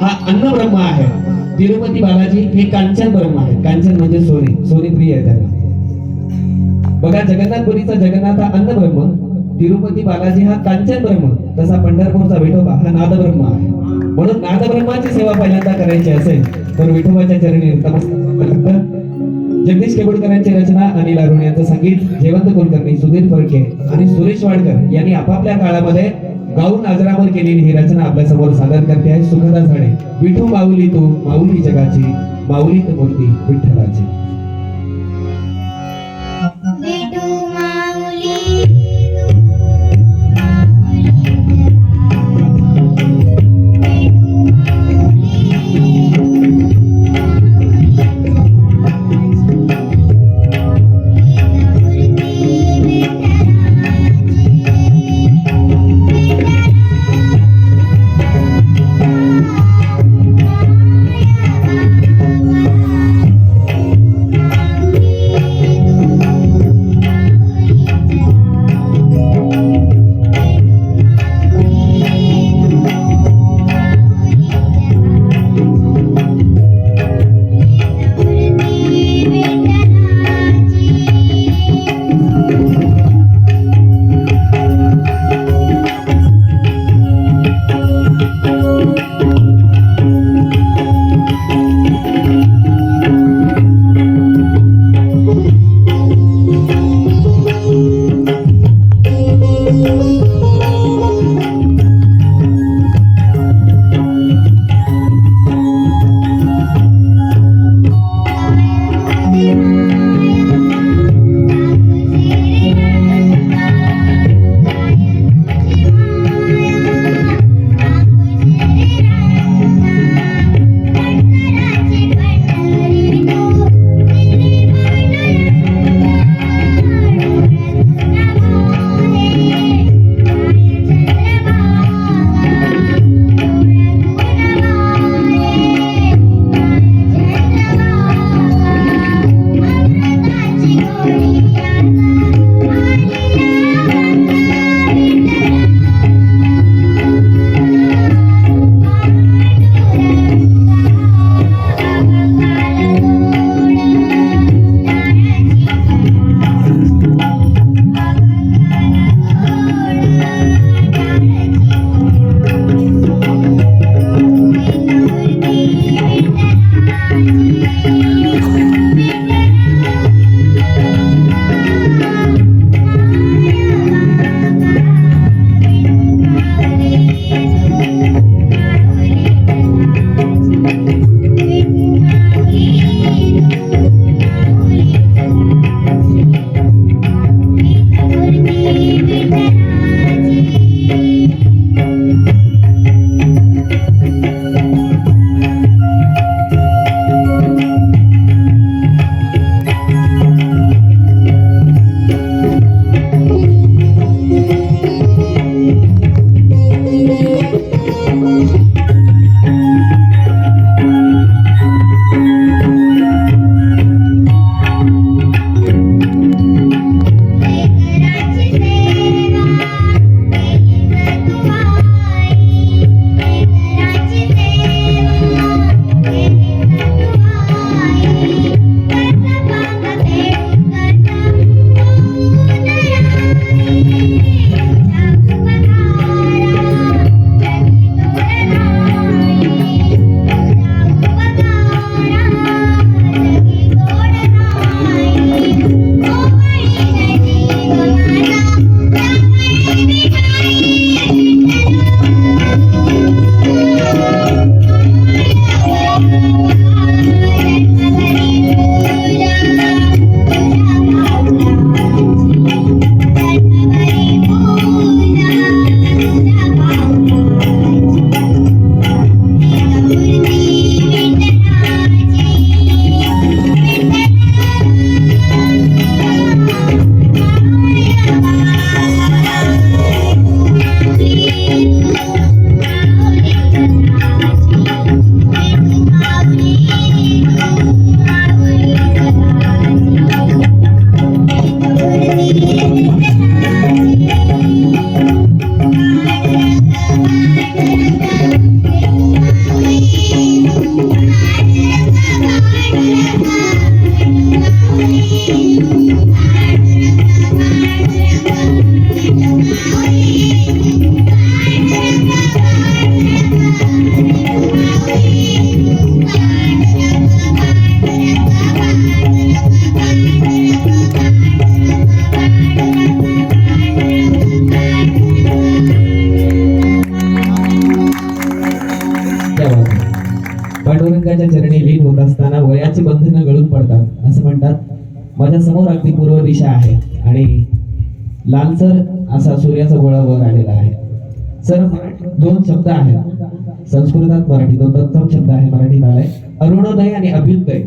हा अन्न ब्रह्म आहे. तिरुपती बालाजी हे कांचन ब्रह्म आहे. कांचन म्हणजे सोने, सोने प्रिय आहे त्यांना. बघा, जगन्नाथपुरीचा जगन्नाथ हा अन्न ब्रह्म, तिरुपती बालाजी हा कांचन ब्रह्म, तसा पंढरपूरचा विठोबा हा नाद ब्रह्म आहे. म्हणून नाद ब्रह्माची सेवा पहिल्यांदा करायची असेल तर विठोबाच्या चरणी नतमस्तक. जगदीश केबुलकरांची रचना, अनिल अरुण यांचं संगीत, जयवंत कुलकर्णी, सुधीर फडके आणि सुरेश वाडकर यांनी आपापल्या काळामध्ये गाऊन आजरामर केलेली ही रचना आपल्या समोर सादर करते आहे सुखदा झाडे. विठू माऊली तू माऊली जगाची, माऊलीत मूर्ती विठ्ठलाची. विठू माऊली तू माऊली जगाची, सूर्याच्या चरणी लीन होत असताना वयाची बंधनं गळून पडतात असं म्हणतात। माझ्या समोर अगदी पूर्व दिशा आहे आणि लालसर असा सूर्याचा गोळा वर आलेला आहे। सर दोन शब्द आहेत संस्कृतात मराठीत, दोन तत्सम शब्द आहे मराठीत आलाय, अरुणोदय आणि अभ्युदय।